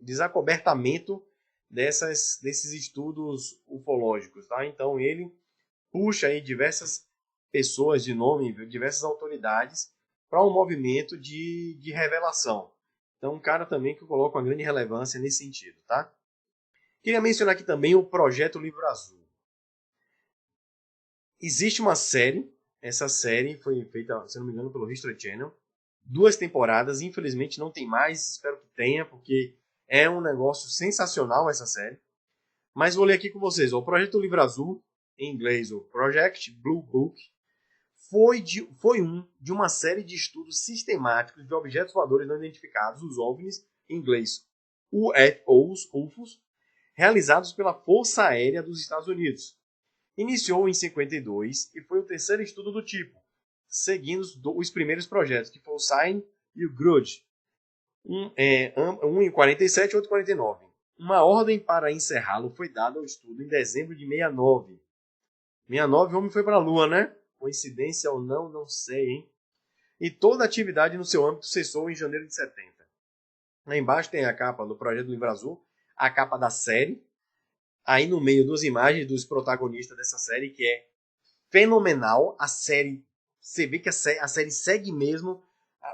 desacobertamento desses estudos ufológicos, tá? Então ele puxa aí diversas pessoas de nome, diversas autoridades para um movimento de revelação. Então um cara também que coloca uma grande relevância nesse sentido, tá? Queria mencionar aqui também o Projeto Livro Azul. Existe uma série, essa série foi feita, se não me engano, pelo History Channel, 2 temporadas, infelizmente não tem mais, espero que tenha, porque é um negócio sensacional essa série. Mas vou ler aqui com vocês. O Projeto Livro Azul, em inglês o Project Blue Book, foi de uma série de estudos sistemáticos de objetos voadores não identificados, os OVNIs, em inglês UFOs, UFOs, realizados pela Força Aérea dos Estados Unidos. Iniciou em 52 e foi o terceiro estudo do tipo, seguindo os primeiros projetos, que foi o Sign e o Grudge. Um em 47 e outro em 49. Uma ordem para encerrá-lo foi dada ao estudo em dezembro de 69. 69 o homem foi para a Lua, né? Coincidência ou não, não sei, hein? E toda a atividade no seu âmbito cessou em janeiro de 70. Lá embaixo tem a capa do Projeto Livro Azul, a capa da série. Aí no meio duas imagens dos protagonistas dessa série, que é fenomenal. A série, você vê que a série segue mesmo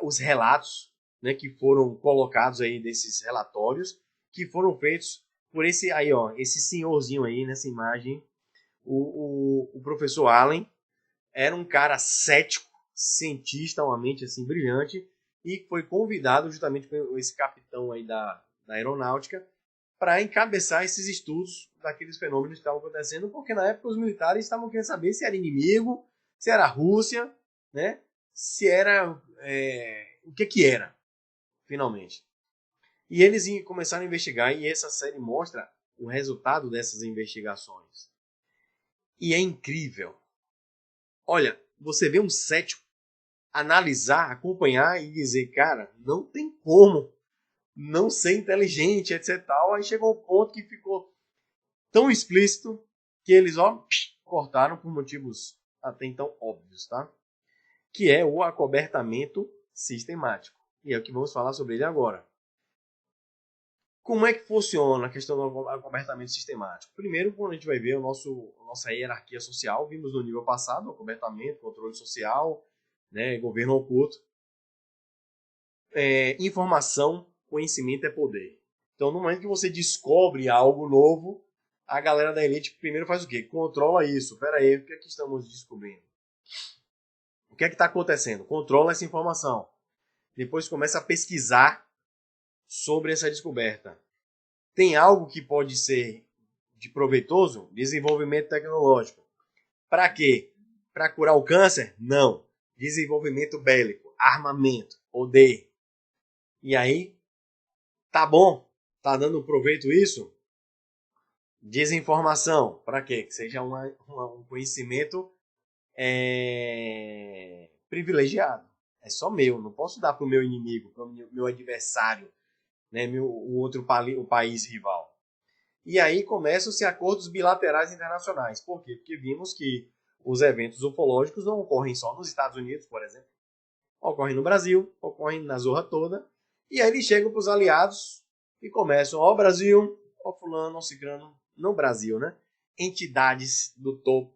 os relatos, né, que foram colocados aí desses relatórios, que foram feitos por esse aí, ó, esse senhorzinho aí nessa imagem. O professor Allen era um cara cético, cientista, uma mente assim brilhante, e foi convidado justamente por esse capitão aí da aeronáutica para encabeçar esses estudos daqueles fenômenos que estavam acontecendo, porque na época os militares estavam querendo saber se era inimigo, se era Rússia, né? Se era o que era, finalmente. E eles começaram a investigar, e essa série mostra o resultado dessas investigações. E é incrível. Olha, você vê um cético analisar, acompanhar e dizer, cara, não tem como não ser inteligente, etc. Aí chegou um ponto que ficou tão explícito que eles cortaram por motivos até então óbvios, tá? que é o acobertamento sistemático. E é o que vamos falar sobre ele agora. Como é que funciona a questão do acobertamento sistemático? Primeiro, quando a gente vai ver a nossa hierarquia social, vimos no nível passado, acobertamento, controle social, né, governo oculto. Informação, conhecimento é poder. Então, no momento que você descobre algo novo, a galera da elite primeiro faz o quê? Controla isso. Espera aí, o que é que estamos descobrindo? O que é que está acontecendo? Controla essa informação. Depois começa a pesquisar sobre essa descoberta. Tem algo que pode ser de proveitoso? Desenvolvimento tecnológico. Para quê? Para curar o câncer? Não. Desenvolvimento bélico, armamento, poder. E aí, tá bom? Tá dando proveito isso? Desinformação. Para quê? Que seja um conhecimento privilegiado. É só meu. Não posso dar para o meu inimigo, para o meu adversário, né? O país rival. E aí começam-se acordos bilaterais internacionais. Por quê? Porque vimos que os eventos ufológicos não ocorrem só nos Estados Unidos, por exemplo. Ocorrem no Brasil, ocorrem na zorra toda. E aí eles chegam para os aliados e começam, ó Brasil, ó fulano, ó ciclano, não Brasil, né? Entidades do topo.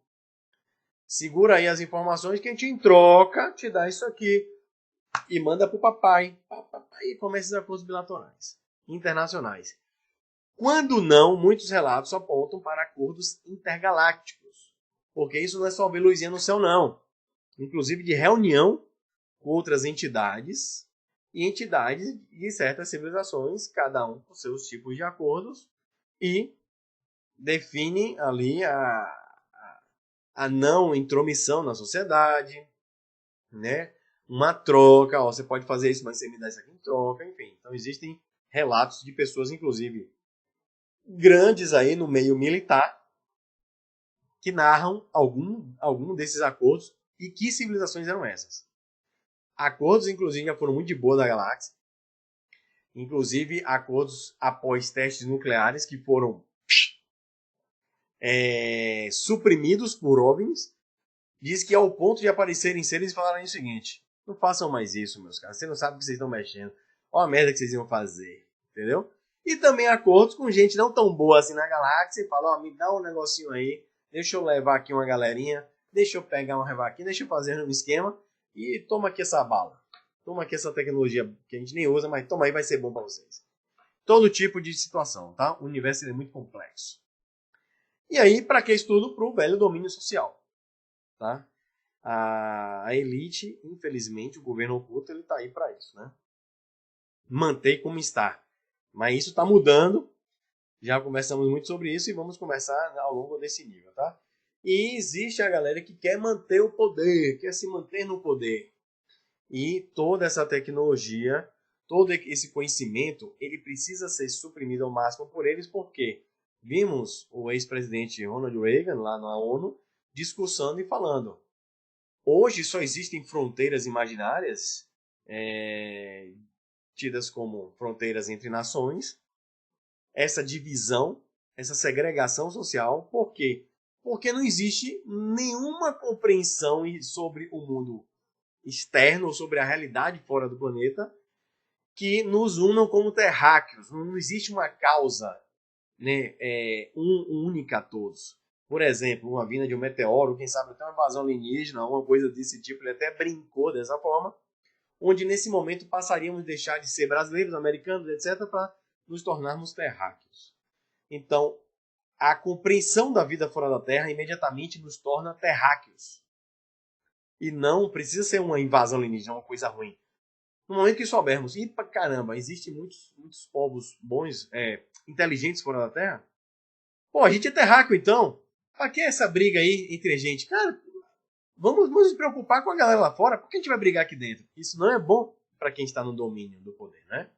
Segura aí as informações que a gente em troca te dá isso aqui. E manda para o papai. E começa os acordos bilaterais internacionais. Quando não, muitos relatos apontam para acordos intergalácticos. Porque isso não é só ver luzinha no céu, não. Inclusive de reunião com outras entidades e entidades de certas civilizações, cada um com seus tipos de acordos, e define ali a não intromissão na sociedade, né? Uma troca, ó, você pode fazer isso, mas você me dá isso aqui em troca, enfim. Então existem relatos de pessoas, inclusive grandes aí no meio militar, que narram algum desses acordos e que civilizações eram essas. Acordos, inclusive, já foram muito de boa da galáxia. Inclusive, acordos após testes nucleares que foram suprimidos por OVNIs. Diz que ao ponto de aparecerem seres e falarem o seguinte: não façam mais isso, meus caras. Vocês não sabem o que vocês estão mexendo. Olha a merda que vocês iam fazer. Entendeu? E também acordos com gente não tão boa assim na galáxia. E fala, ó, me dá um negocinho aí. Deixa eu levar aqui uma galerinha. Deixa eu pegar um revaquinho. Deixa eu fazer um esquema. E toma aqui essa bala. Toma aqui essa tecnologia que a gente nem usa, mas toma aí, vai ser bom para vocês. Todo tipo de situação, tá? O universo é muito complexo. E aí, para que isso tudo? Para o velho domínio social. Tá? A elite, infelizmente, o governo oculto, ele está aí para isso, né? Manter como está. Mas isso está mudando. Já conversamos muito sobre isso e vamos conversar ao longo desse nível, tá? E existe a galera que quer manter o poder, quer se manter no poder. E toda essa tecnologia, todo esse conhecimento, ele precisa ser suprimido ao máximo por eles, porque vimos o ex-presidente Ronald Reagan lá na ONU discursando e falando: hoje só existem fronteiras imaginárias, tidas como fronteiras entre nações, essa divisão, essa segregação social. Por quê? Porque não existe nenhuma compreensão sobre o mundo externo, sobre a realidade fora do planeta, que nos unam como terráqueos. Não existe uma causa, né, única a todos. Por exemplo, uma vinda de um meteoro, quem sabe até uma invasão alienígena, alguma coisa desse tipo, ele até brincou dessa forma, onde nesse momento passaríamos a deixar de ser brasileiros, americanos, etc., para nos tornarmos terráqueos. Então, a compreensão da vida fora da Terra imediatamente nos torna terráqueos. E não precisa ser uma invasão alienígena, uma coisa ruim. No momento que soubermos, e pra caramba, existem muitos povos bons, inteligentes fora da Terra, pô, a gente é terráqueo então. Pra que essa briga aí entre a gente? Cara, vamos nos preocupar com a galera lá fora, por que a gente vai brigar aqui dentro? Isso não é bom para quem está no domínio do poder, né?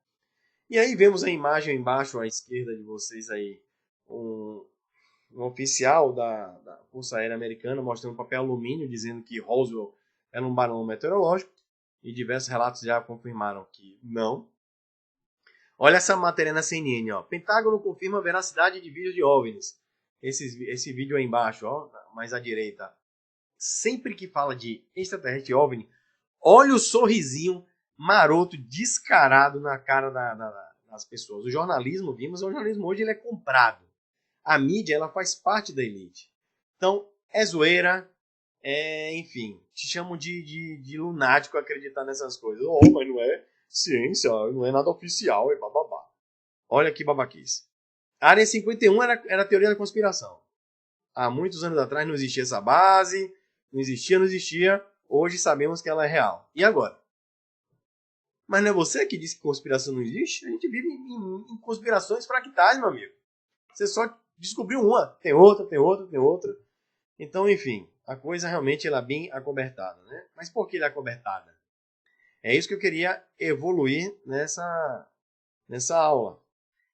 E aí vemos a imagem embaixo à esquerda de vocês aí, um oficial da Força Aérea Americana mostrando um papel alumínio dizendo que Roswell era um balão meteorológico, e diversos relatos já confirmaram que não. Olha essa matéria na CNN, ó. Pentágono confirma a veracidade de vídeos de OVNIs. Esse vídeo aí embaixo, ó, mais à direita. Sempre que fala de extraterrestre OVNI, Olha o sorrisinho maroto, descarado na cara das pessoas. O jornalismo, vimos, o jornalismo hoje ele é comprado. A mídia, ela faz parte da elite. Então, é zoeira, enfim, te chamam de lunático acreditar nessas coisas. Oh, mas não é ciência, não é nada oficial, é bababá. Olha que babaquice. A Área 51 era a teoria da conspiração. Há muitos anos atrás não existia essa base, não existia. Hoje sabemos que ela é real. E agora? Mas não é você que disse que conspiração não existe? A gente vive em conspirações fractais, meu amigo. Você só descobriu uma, tem outra. Então, enfim, a coisa realmente ela é bem acobertada, né? Mas por que ela é acobertada? É isso que eu queria evoluir nessa aula.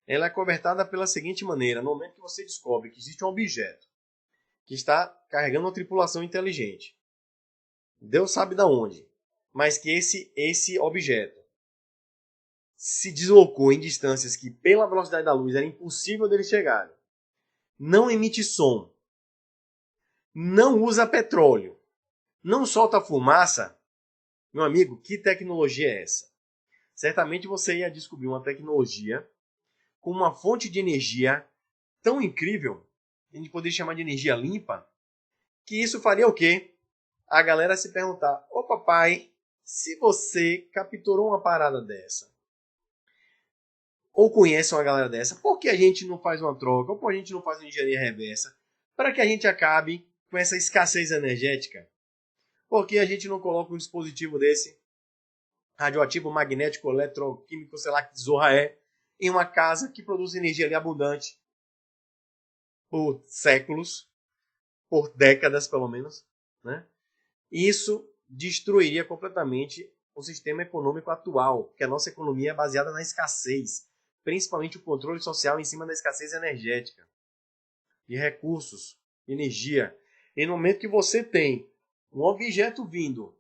Ela é acobertada pela seguinte maneira: no momento que você descobre que existe um objeto que está carregando uma tripulação inteligente, Deus sabe da onde, mas que esse objeto se deslocou em distâncias que, pela velocidade da luz, era impossível dele chegar, não emite som, não usa petróleo, não solta fumaça, meu amigo, que tecnologia é essa? Certamente você ia descobrir uma tecnologia com uma fonte de energia tão incrível, a gente poderia chamar de energia limpa, que isso faria o quê? A galera se perguntar: ô papai, se você capturou uma parada dessa, ou conhece uma galera dessa, por que a gente não faz uma troca, ou por que a gente não faz uma engenharia reversa, para que a gente acabe com essa escassez energética? Por que a gente não coloca um dispositivo desse, radioativo, magnético, eletroquímico, sei lá que zorra é, em uma casa que produz energia ali abundante por séculos, por décadas pelo menos, né? Isso destruiria completamente o sistema econômico atual, porque a nossa economia é baseada na escassez, principalmente o controle social em cima da escassez energética, de recursos, energia. E no momento que você tem um objeto vindo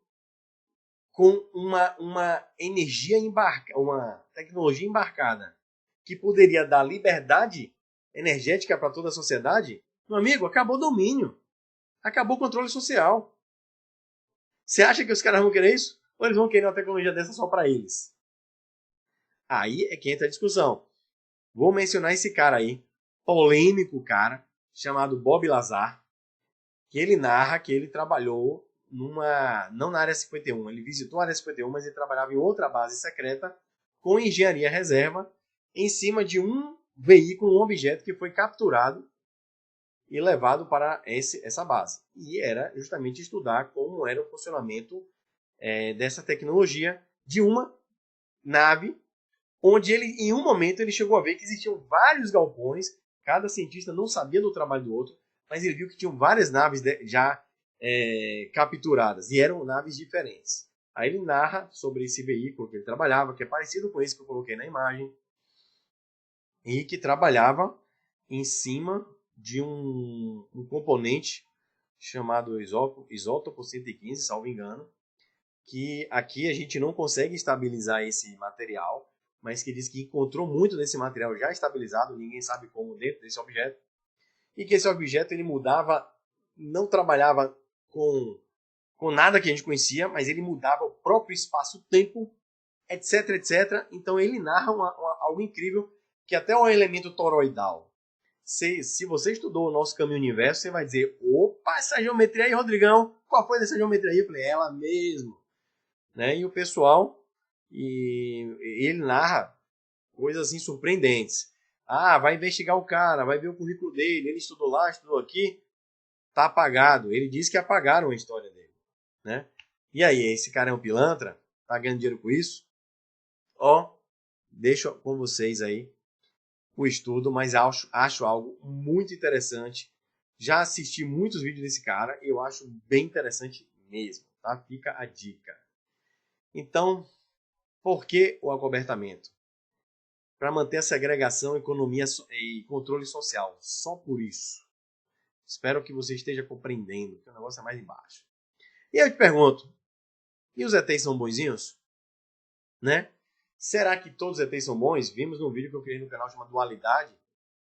com uma energia embarcada, uma tecnologia embarcada, que poderia dar liberdade energética para toda a sociedade, meu amigo, acabou o domínio, acabou o controle social. Você acha que os caras vão querer isso? Ou eles vão querer uma tecnologia dessa só para eles? Aí é que entra a discussão. Vou mencionar esse cara aí, polêmico cara, chamado Bob Lazar, que ele narra que ele trabalhou não na área 51, ele visitou a área 51, mas ele trabalhava em outra base secreta com engenharia reserva em cima de um veículo, um objeto que foi capturado e levado para essa base. E era justamente estudar como era o funcionamento dessa tecnologia de uma nave, onde ele, em um momento, ele chegou a ver que existiam vários galpões, cada cientista não sabia do trabalho do outro, mas ele viu que tinham várias naves já capturadas, e eram naves diferentes. Aí ele narra sobre esse veículo que ele trabalhava, que é parecido com esse que eu coloquei na imagem, e que trabalhava em cima de um componente chamado isótopo 115, salvo engano, que aqui a gente não consegue estabilizar esse material, mas que diz que encontrou muito desse material já estabilizado, ninguém sabe como, dentro desse objeto, e que esse objeto ele mudava, não trabalhava com nada que a gente conhecia, mas ele mudava o próprio espaço-tempo, etc, etc. Então ele narra algo incrível, que até é um elemento toroidal. Se você estudou o nosso caminho universo, você vai dizer: opa, essa geometria aí, Rodrigão, qual foi dessa geometria aí? Eu falei: ela mesmo. Né? E o pessoal, ele narra coisas assim surpreendentes. Ah, vai investigar o cara, vai ver o currículo dele, ele estudou lá, estudou aqui, tá apagado. Ele diz que apagaram a história dele. Né? E aí, esse cara é um pilantra? Tá ganhando dinheiro com isso? Ó, deixo com vocês aí o estudo, mas acho algo muito interessante. Já assisti muitos vídeos desse cara e eu acho bem interessante mesmo, tá? Fica a dica. Então, por que o acobertamento? Para manter a segregação, economia e controle social. Só por isso. Espero que você esteja compreendendo, que o negócio é mais embaixo. E eu te pergunto, e os ETs são bonzinhos? Né? Será que todos os ETs são bons? Vimos num vídeo que eu criei no canal chamado Dualidade,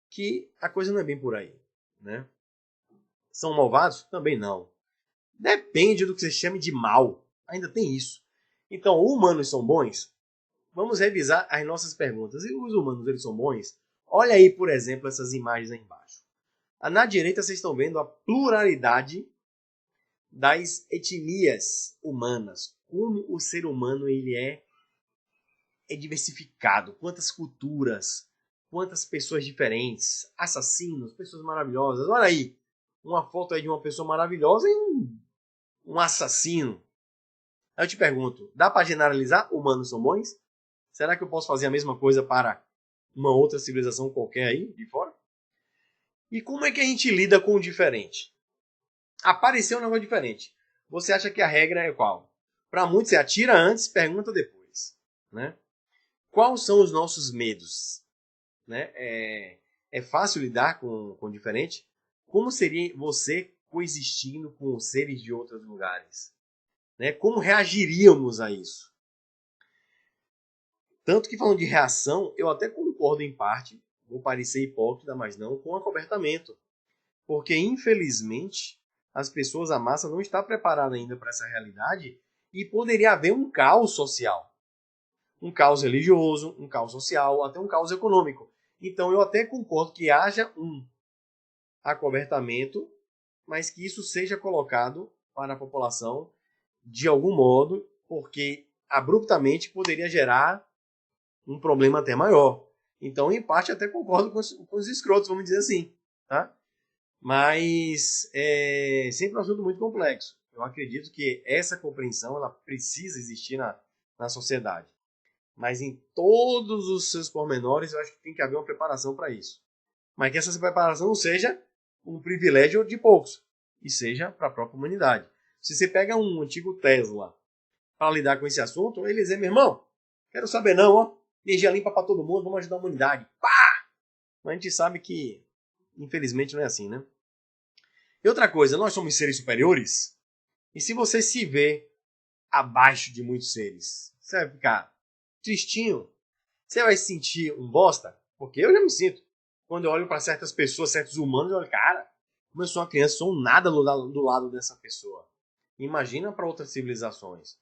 que a coisa não é bem por aí. Né? São malvados? Também não. Depende do que você chame de mal. Ainda tem isso. Então, humanos são bons? Vamos revisar as nossas perguntas. E os humanos, eles são bons? Olha aí, por exemplo, essas imagens aí embaixo. Na direita, vocês estão vendo a pluralidade das etnias humanas. Como o ser humano ele é diversificado. Quantas culturas, quantas pessoas diferentes, assassinos, pessoas maravilhosas. Olha aí, uma foto aí de uma pessoa maravilhosa e um assassino. Aí eu te pergunto, dá para generalizar? Humanos são bons? Será que eu posso fazer a mesma coisa para uma outra civilização qualquer aí, de fora? E como é que a gente lida com o diferente? Apareceu um negócio diferente. Você acha que a regra é qual? Para muitos, você atira antes, pergunta depois. Né? Quais são os nossos medos? Né? É fácil lidar com o diferente? Como seria você coexistindo com seres de outros lugares? Né? Como reagiríamos a isso? Tanto que falando de reação, eu até concordo em parte, vou parecer hipócrita, mas não, com o acobertamento. Porque, infelizmente, as pessoas, a massa, não está preparada ainda para essa realidade e poderia haver um caos social. Um caos religioso, um caos social, até um caos econômico. Então, eu até concordo que haja um acobertamento, mas que isso seja colocado para a população de algum modo, porque abruptamente poderia gerar um problema até maior. Então, em parte, até concordo com os escrotos, vamos dizer assim. Tá? Mas é sempre um assunto muito complexo. Eu acredito que essa compreensão ela precisa existir na sociedade. Mas em todos os seus pormenores, eu acho que tem que haver uma preparação para isso. Mas que essa preparação não seja um privilégio de poucos, e seja para a própria humanidade. Se você pega um antigo Tesla para lidar com esse assunto, ele diz, meu irmão, quero saber não, ó, energia limpa para todo mundo, vamos ajudar a humanidade. Pá! Mas a gente sabe que, infelizmente, não é assim, né? E outra coisa, nós somos seres superiores, e se você se vê abaixo de muitos seres, você vai ficar tristinho, você vai se sentir um bosta, porque eu já me sinto. Quando eu olho para certas pessoas, certos humanos, eu olho, cara, como eu sou uma criança, sou um nada do lado dessa pessoa. Imagina para outras civilizações.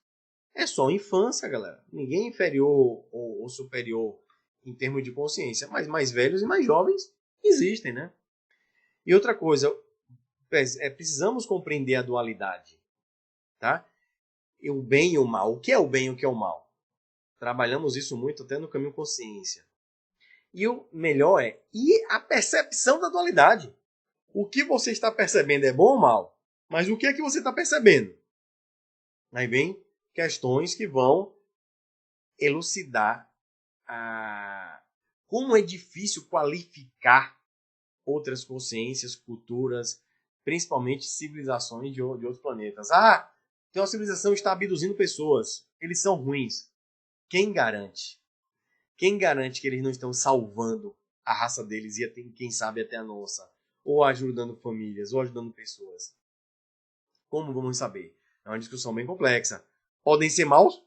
É só infância, galera. Ninguém é inferior ou superior em termos de consciência, mas mais velhos e mais jovens existem, né? E outra coisa, precisamos compreender a dualidade, tá? E o bem e o mal. O que é o bem e o que é o mal? Trabalhamos isso muito até no caminho consciência. E o melhor e a percepção da dualidade. O que você está percebendo é bom ou mal? Mas o que é que você está percebendo? Aí vem questões que vão elucidar como é difícil qualificar outras consciências, culturas, principalmente civilizações de outros planetas. Ah, tem uma civilização que está abduzindo pessoas. Eles são ruins. Quem garante? Quem garante que eles não estão salvando a raça deles e quem sabe até a nossa? Ou ajudando famílias, ou ajudando pessoas? Como vamos saber? É uma discussão bem complexa. Podem ser maus?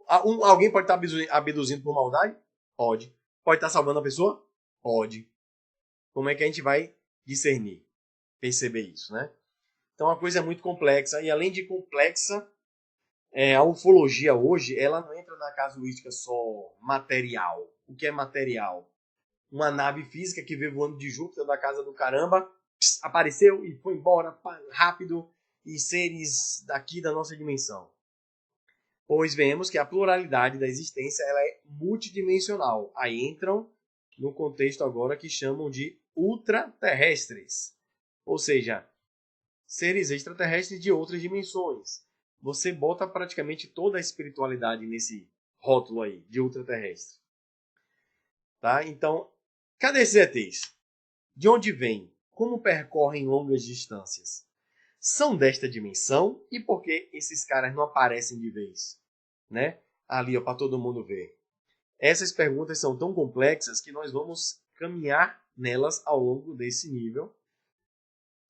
Alguém pode estar abduzindo por maldade? Pode. Pode estar salvando a pessoa? Pode. Como é que a gente vai discernir? Perceber isso, né? Então a coisa é muito complexa. E além de complexa, a ufologia hoje, ela não entra na casuística só material. O que é material? Uma nave física que veio voando de Júpiter, da casa do caramba, apareceu e foi embora rápido, e seres daqui da nossa dimensão. Pois vemos que a pluralidade da existência ela é multidimensional. Aí entram no contexto agora que chamam de ultraterrestres. Ou seja, seres extraterrestres de outras dimensões. Você bota praticamente toda a espiritualidade nesse rótulo aí, de ultraterrestre. Tá? Então, cadê esses ETs? De onde vêm? Como percorrem longas distâncias? São desta dimensão? E por que esses caras não aparecem de vez? Né? Ali, para todo mundo ver. Essas perguntas são tão complexas que nós vamos caminhar nelas ao longo desse nível.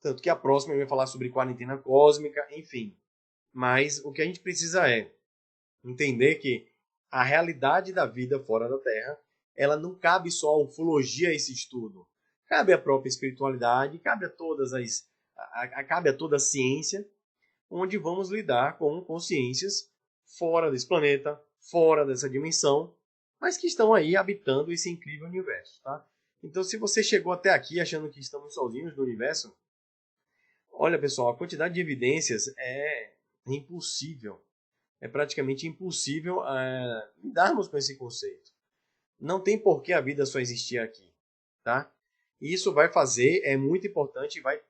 Tanto que a próxima eu vai falar sobre quarentena cósmica, enfim. Mas o que a gente precisa é entender que a realidade da vida fora da Terra, ela não cabe só a ufologia a esse estudo. Cabe a própria espiritualidade, cabe a toda a ciência, onde vamos lidar com consciências fora desse planeta, fora dessa dimensão, mas que estão aí habitando esse incrível universo, tá? Então, se você chegou até aqui achando que estamos sozinhos no universo, olha, pessoal, a quantidade de evidências é impossível. É praticamente impossível lidarmos com esse conceito. Não tem por que a vida só existir aqui, tá? E isso vai fazer, é muito importante, vai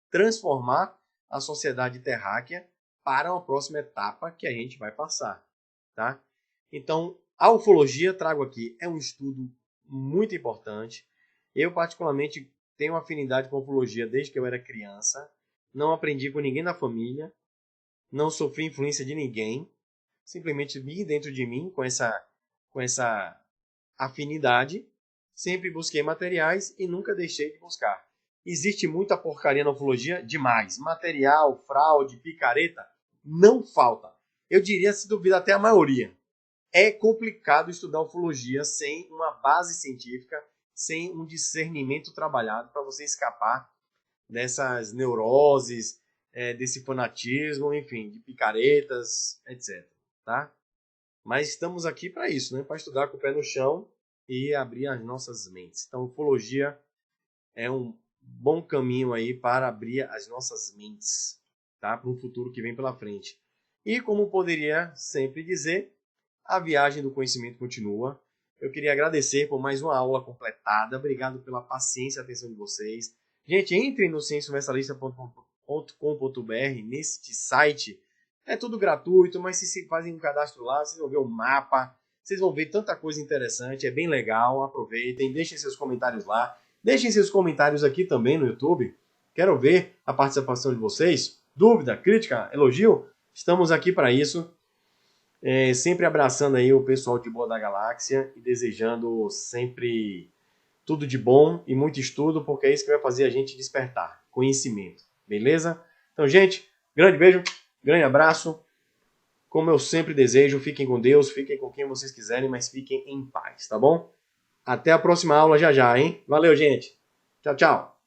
transformar a sociedade terráquea para uma próxima etapa que a gente vai passar, tá? Então, a ufologia, trago aqui, é um estudo muito importante. Eu, particularmente, tenho afinidade com a ufologia desde que eu era criança. Não aprendi com ninguém na família. Não sofri influência de ninguém. Simplesmente vi dentro de mim com essa afinidade. Sempre busquei materiais e nunca deixei de buscar. Existe muita porcaria na ufologia? Demais. Material, fraude, picareta, não falta. Eu diria, se duvida, até a maioria. É complicado estudar ufologia sem uma base científica, sem um discernimento trabalhado para você escapar dessas neuroses, desse fanatismo, enfim, de picaretas, etc. Tá? Mas estamos aqui para isso, né? Para estudar com o pé no chão e abrir as nossas mentes. Então, ufologia é um bom caminho aí para abrir as nossas mentes, tá? Para um futuro que vem pela frente. E como poderia sempre dizer, a viagem do conhecimento continua. Eu queria agradecer por mais uma aula completada. Obrigado pela paciência e atenção de vocês. Gente, entrem no ciênciauniversalista.com.br, neste site. É tudo gratuito, mas se fazem um cadastro lá, vocês vão ver o mapa, vocês vão ver tanta coisa interessante, é bem legal. Aproveitem, deixem seus comentários lá. Deixem seus comentários aqui também no YouTube. Quero ver a participação de vocês. Dúvida, crítica, elogio? Estamos aqui para isso. Sempre abraçando aí o pessoal de Boa da Galáxia e desejando sempre tudo de bom e muito estudo, porque é isso que vai fazer a gente despertar conhecimento, beleza? Então, gente, grande beijo, grande abraço. Como eu sempre desejo, fiquem com Deus, fiquem com quem vocês quiserem, mas fiquem em paz, tá bom? Até a próxima aula já, hein? Valeu, gente. Tchau, tchau.